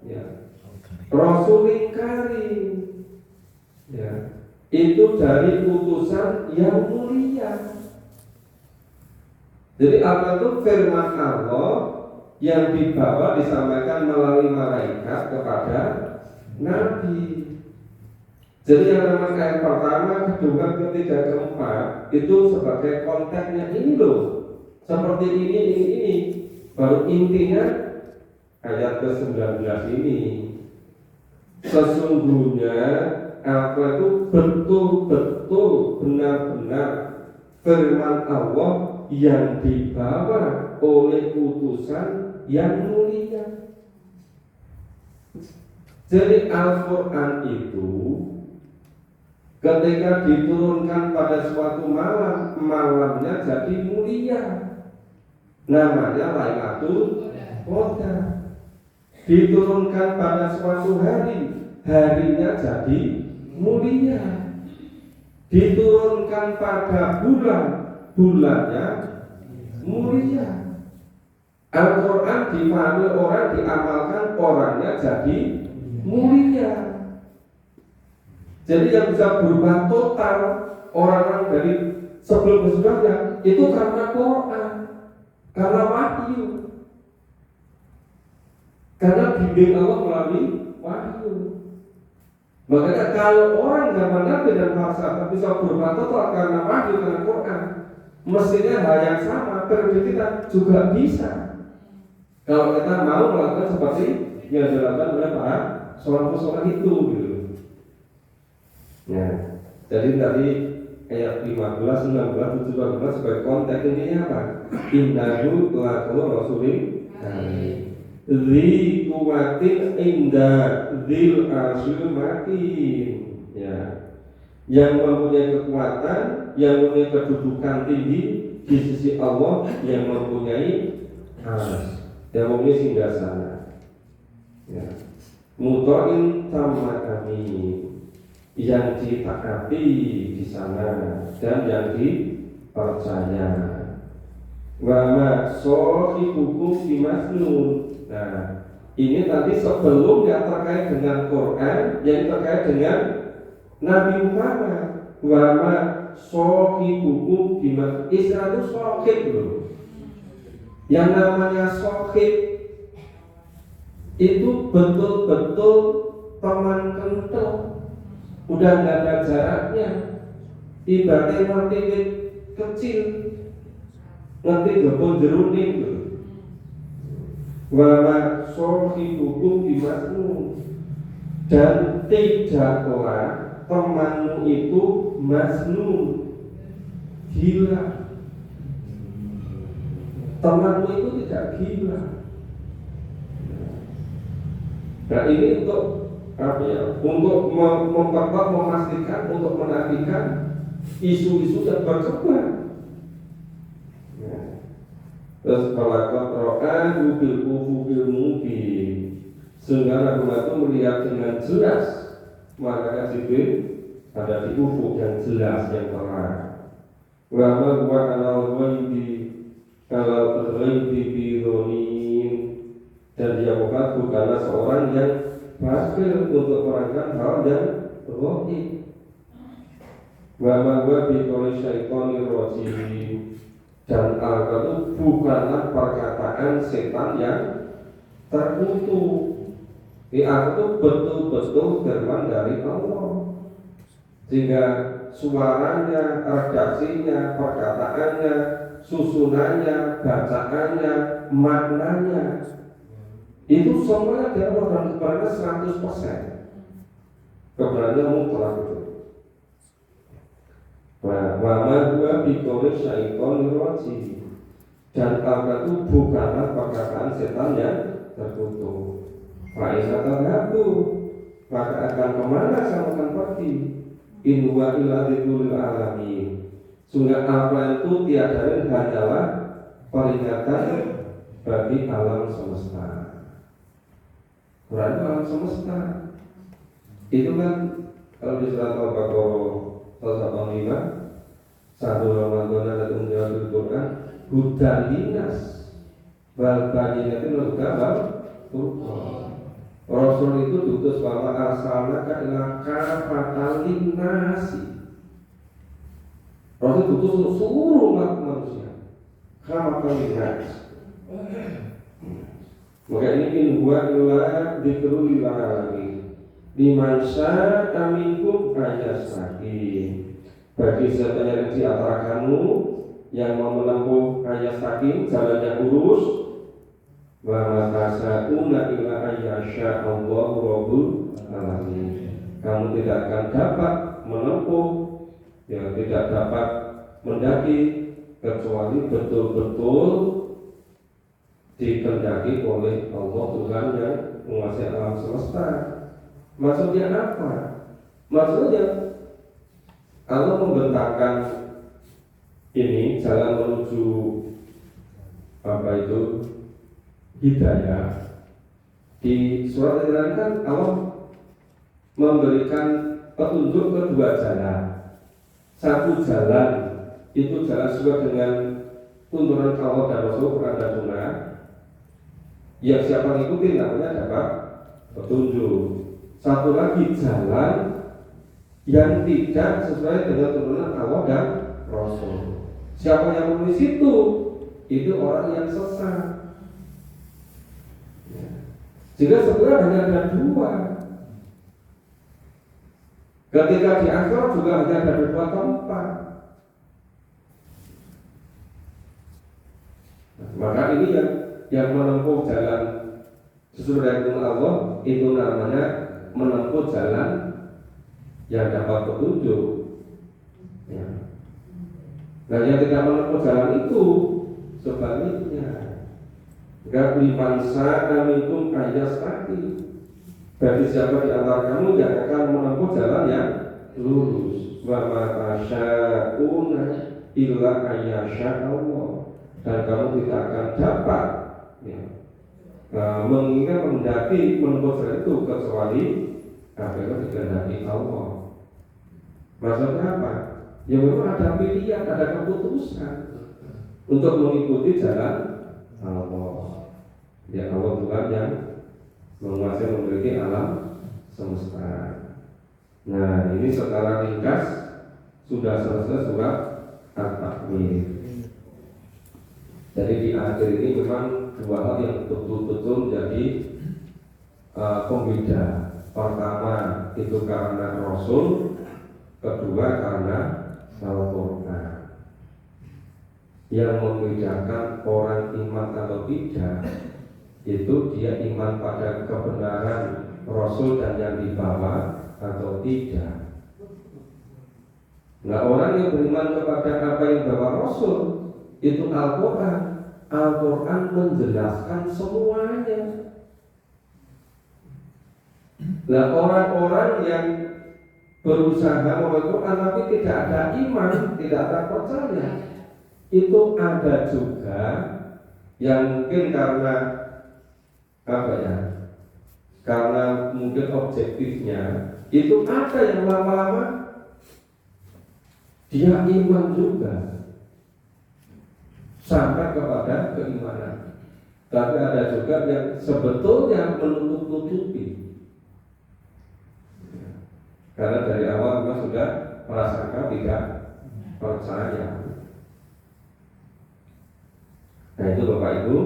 ya, Rasulin karim ya, itu dari utusan yang mulia. Jadi apa itu firman Allah yang dibawa disampaikan melalui malaikat kepada Nabi. Jadi yang namanya ayat pertama, kedua, ketiga, keempat itu sebagai konteksnya ini loh, seperti ini. Baru intinya ayat ke-19 ini. Sesungguhnya apa itu betul-betul benar-benar firman Allah yang dibawa oleh utusan yang mulia. Jadi Al-Quran itu ketika diturunkan pada suatu malam, malamnya jadi mulia, namanya Lailatul Qadar. Diturunkan pada suatu hari, harinya jadi mulia. Diturunkan pada bulan, bulannya mulia. Al-Quran dipahami orang, diamalkan orangnya jadi mulia. Jadi yang bisa berubah total orang-orang dari sebelum kesudahnya itu karena Quran, karena wahyu, karena bimbing Allah melalui wahyu. Makanya kalau orang zaman Nabi dan falsafah bisa berubah total karena wahyu, karena Quran, mestinya hal yang sama periode kita juga bisa. Kalau kita mau melakukan seperti yang dilakukan oleh para sholat itu gitu. Nah, jadi tadi ayat 15, 16, 17 sebagai konteks intinya apa? Innahu laqaulu rasulin karim. Dzi quwwatin inda dzil arsyil makin. Ya. Yang mempunyai kekuatan, yang mempunyai kedudukan tinggi di sisi Allah, yang mempunyai arsy, yang mempunyai singgasana. Ya. Mutoin sama kami, yang ditaati di sana dan yang dipercaya. Wa ma sahibukum bimasnun. Nah, ini tadi sebelum yang terkait dengan Quran, yang terkait dengan Nabi Muhammad. Wa ma sahibukum bimasnun. Istilah itu sahib loh. Yang namanya sahib itu betul-betul teman kental. Udah nggak ada jaraknya, ibaratnya nanti kecil, nanti gabung jeruning tuh. Wama sohibukum bimasnun, dan tidaklah temanmu itu masnun, gila. Temanmu itu tidak gila. Nah ini untuk apa ya? Untuk memperkuat, memastikan, untuk menafikan isu-isu yang berkembang. Ya. Terus falaqad ra'ahu bil ufuqil mubin. Sehingga Nabi itu melihat dengan jelas maka Jibril ada di ufuk yang jelas, yang terang. Wa ma huwa alal ghaibi bironin, dan dia bukanlah seorang yang fasik untuk merangkap hal yang ghaib. Wa ma huwa biqouli syaitonir rajim, dan itu bukanlah perkataan setan yang terkutuk. Itu betul-betul firman dari Allah, sehingga suaranya, redaksinya, perkataannya, susunannya, bacaannya, maknanya itu semuanya dia kebenaran 100%. Kebenarannya mutlak itu. Wa ma huwa biqouli syaitonir rajim, dan itu bukanlah perkataan setan yang terkutuk. Fa'isa tadhabu, maka akan kemana kamu akan pergi? In huwa illa dzikrul alamin. Sungguh apa itu tiada lain hanyalah peringatan bagi alam semesta. Quran alam semesta. Itu kan kalau di surat Al-Baqarah 185, satu Ramadan dan unjil Quran hudan linas wal bayyinatin wal hudan wal Rasul itu diutus bahwa arsalnaka ila kafatan linnasi. Rasul diutus untuk seluruh umat manusia. Kafatan linnasi. Maka ini in huwa illa dzikrul lil alamin. Liman syaa'a minkum ayyastakim. Bagi siapa yang di antara kamu yang mau menempuh ayyastakim, jalan yang lurus, wa tasa'una ila ayyasha Allahu rabbul alamin. Kamu tidak akan dapat menempuh, ya, tidak dapat mendaki kecuali betul-betul dikehendaki oleh Allah Tuhan yang menguasai alam semesta. Maksudnya apa? Maksudnya Allah membentangkan ini jalan menuju apa itu hidayah. Di surat Al-Quran kan Allah memberikan petunjuk kedua jalan. Satu jalan itu jalan sesuai dengan tuntunan Allah dan Rasul, Quran dan Sunnah. Yang siapa ngikutin namanya dapat petunjuk. Satu lagi jalan yang tidak sesuai dengan tuntunan Allah dan Rasul. Siapa yang menulis itu orang yang sesat. Jika sebenarnya hanya ada dua. Ketika di akhirat juga hanya ada dua tempat. Maka ini yang menempuh jalan sesuai dengan Allah itu namanya menempuh jalan yang dapat petunjuk. Ya. Nah, yang tidak menempuh jalan itu sebaliknya. Gak liman sa'a minkum ayyastaqim. Bagi siapa di antara kamu yang akan menempuh jalan yang lurus. Wa ma tasya'una illa ayyasha Allah. Dan kamu tidak akan dapat mengingat mendaki menempuh jalan itu kecuali apabila dikehendaki Allah. Maksudnya apa? Ya memang ada pilihan, ada keputusan untuk mengikuti jalan Allah. Ya Allah Tuhan yang menguasai, memiliki alam semesta. Nah, ini secara ringkas sudah selesai surat At-Takwir. Jadi di akhir ini memang dua hal yang betul-betul menjadi pembeda. Pertama itu karena Rasul, kedua karena Al-Quran. Yang membedakan orang iman atau tidak itu dia iman pada kebenaran Rasul dan yang dibawa atau tidak. Nah, orang yang beriman kepada apa yang dibawa Rasul itu Al-Quran. Al-Quran menjelaskan semuanya. Nah, orang-orang yang berusaha mau Quran tapi tidak ada iman, tidak ada percaya, itu ada juga yang mungkin karena apa ya? Karena mungkin objektifnya itu ada yang lama-lama dia iman juga sampai kepada keimanan. Tapi ada juga yang sebetulnya menutup-nutupi. Karena dari awal memang sudah merasakan tidak percaya. Nah itu Bapak Ibu,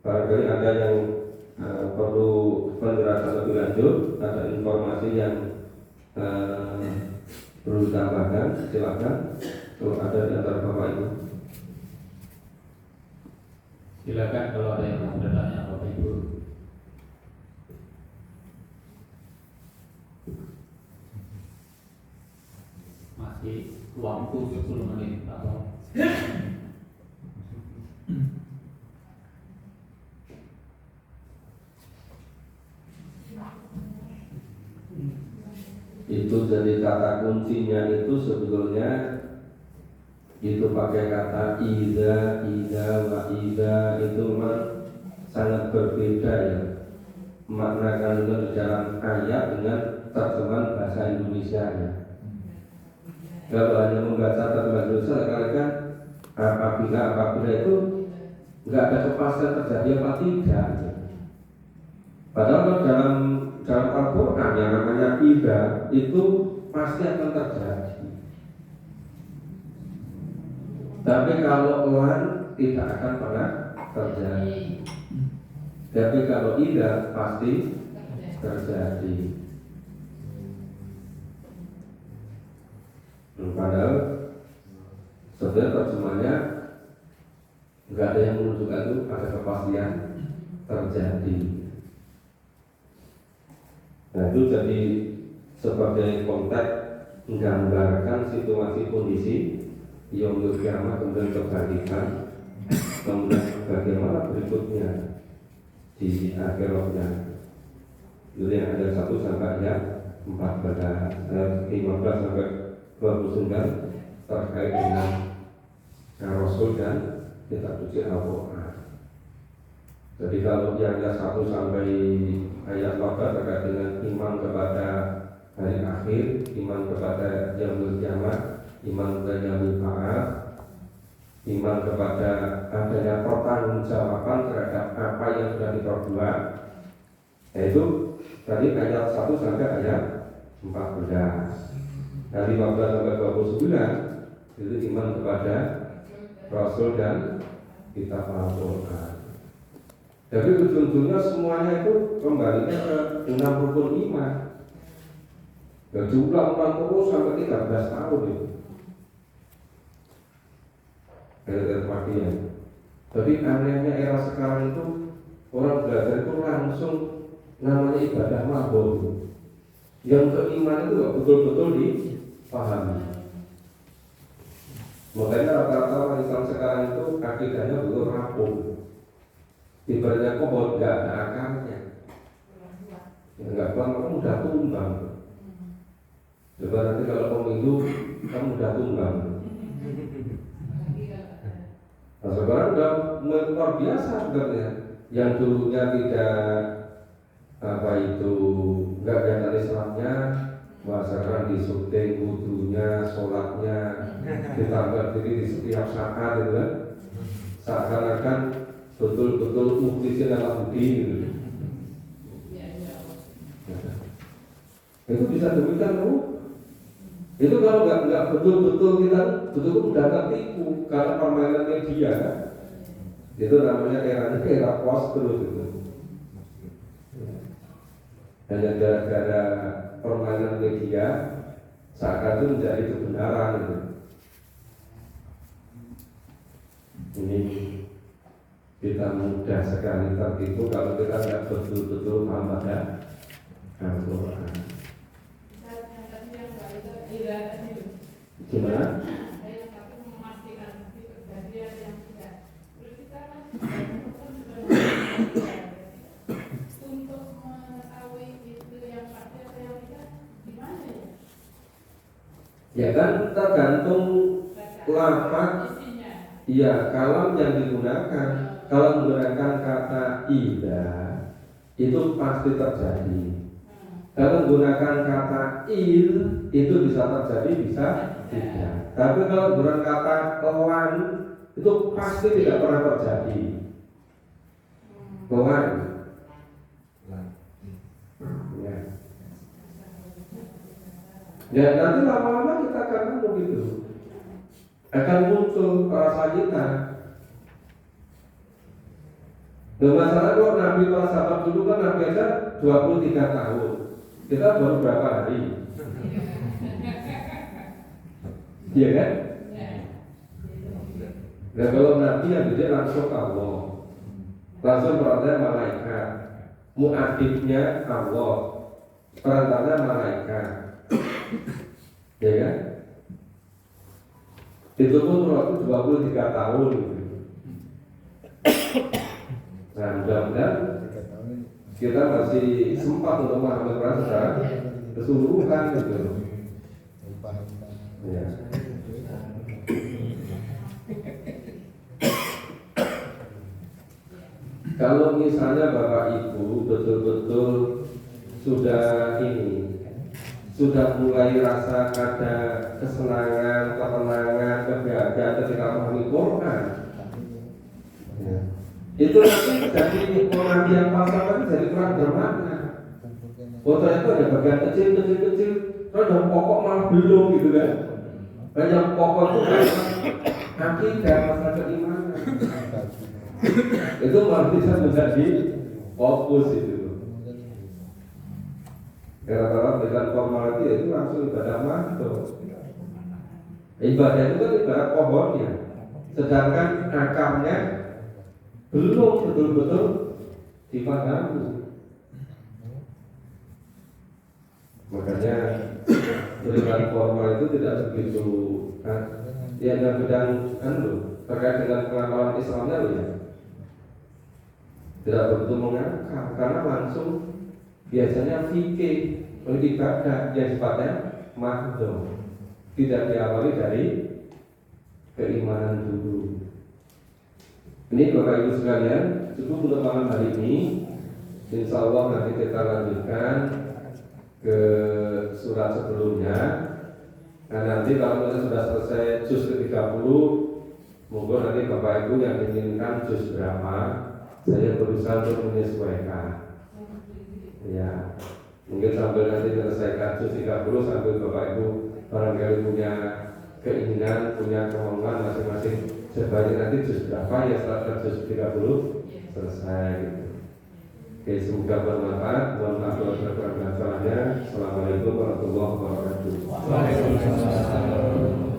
barangkali ada yang perlu penjelasan lebih lanjut, ada informasi yang perlu ditambahkan, silakan kalau ada di antara Bapak Ibu.
Silakan kalau ada yang mau bertanya Bapak Ibu. Masih waktu 10 menit atau
itu jadi kata kuncinya itu sebetulnya itu pakai kata ida, wa ida itu memang sangat berbeda ya makna kalimat di dalam ayat dengan terjemahan bahasa Indonesia ya. Kalau hanya membaca terjemahan Indonesia kan apabila itu nggak ada kepastian terjadi apa tidak. Padahal dalam Al-Quran yang namanya ida itu pasti akan terjadi. Tapi kalau lan tidak akan pernah terjadi. Tapi kalau ida pasti terjadi. Padahal sebenarnya terjemahnya nggak ada yang menunjukkan itu ada kepastian terjadi. Nah itu jadi sebagai konteks menggambarkan situasi kondisi yaumul kiamat kemudian kebangkitan, kemudian bagaimana berikutnya di akhiratnya. Itu yang ada 1 sampai ayat 15 sampai 29 terkait dengan Rasul dan kitab suci Al-Quran. Jadi kalau yang ayat 1 sampai ayat 14 terkait dengan iman kepada hari akhir, iman kepada yaumul kiamat, iman kepada yaumul ba'ats, iman kepada adanya pertanggungjawaban terhadap apa yang sudah diperbuat. Yaitu tadi ayat 1 sampai ayat 14. Dari 15 sampai 29 itu iman kepada Rasul dan kitab Al-Quran. Jadi ujung-ujungnya semuanya itu kembalinya ke 6 rukun iman. Dan jumlah 40 sampai 13 tahun itu. Jadi anehnya era sekarang itu orang belajar itu langsung namanya ibadah mabur. Yang keimanan itu gak betul-betul dipahami. Makanya rata-rata orang Islam sekarang itu akidahnya belum rapuh. Ibaratnya kok gak ada akarnya. Ya gak kuat, kamu udah tumbang. Coba nanti kalau pemilu kamu udah tumbang. Nah sekarang udah luar biasa sebenarnya. Yang dulunya tidak nggak kelihatan Islamnya, wah sekarang disyuting wudunya, sholatnya, ditambah diri di setiap saat gitu kan. Seakan-akan betul-betul muktisin dalam budi gitu. Itu bisa demikian tuh. Itu kalau nggak betul-betul kita betul-betul udah tertipu karena permainan media. Itu namanya era post terus itu. Hanya gara-gara permainan media seakan itu menjadi kebenaran itu. Ini kita mudah sekali tertipu kalau kita nggak betul-betul paham pada Al-Quran. Gimana? Ya kan tergantung lafaz. Iya, kalam yang digunakan. Kalau menggunakan kata ida itu pasti terjadi. Kalau menggunakan kata il itu bisa terjadi, bisa tidak. Tapi kalau menggunakan kata lan itu pasti tidak pernah terjadi. Lan. Ya. Ya nanti lama-lama kita akan begitu. Akan muncul rasa kita. Dan masalah kalau Nabi para sahabat dulu kan Nabi aja 23 tahun. Kita baru berapa hari? Iya kan? Dan kalau Nabi yang didik langsung Allah, langsung perantara malaikat, muadibnya Allah, perantara malaikat, ya kan? Itu pun waktu 23 tahun. Nah, mudah-mudahan kita masih sempat untuk memahami Quran secara keseluruhan gitu. Ya. Kalau misalnya Bapak Ibu betul-betul sudah mulai rasa ada kesenangan, ketenangan, kebahagiaan ketika memahami Quran, ya. Itu nanti jadi memahami yang pasal jadi kurang bermakna. Ternyata ada bagian kecil, terus yang pokok malah belum gitu kan. Dan yang pokok itu akidah, masalah keimanan. Itu malah bisa menjadi fokus itu. Karena dengan formality itu langsung ibadah mantu. Ibadah itu kan ibadah pohonnya, sedangkan akarnya belum betul-betul dipahami. Makanya beribadah formal itu tidak begitu ya bidang terkait dengan pengamalan Islamnya loh ya. Tidak begitu mengakar karena langsung biasanya fikih ibadah yang sifatnya mahdoh, tidak diawali dari keimanan dulu. Ini Bapak Ibu sekalian, cukup untuk malam hari ini. Insya Allah nanti kita lanjutkan ke surat sebelumnya. Nah nanti kalau kita sudah selesai juz ke-30, monggo nanti Bapak Ibu yang inginkan juz berapa, saya berusaha untuk menyesuaikan. Ya, mungkin sambil nanti menyelesaikan juz 30 sambil Bapak Ibu barangkali punya keinginan, punya kemauan masing-masing sebanyak nanti juz berapa ya setelah juz 30 selesai gitu. Oke, semoga bermanfaat. Mohon maaf kalau ada kurang-kurangnya. Assalamualaikum warahmatullahi wabarakatuh.
Waalaikumsalam.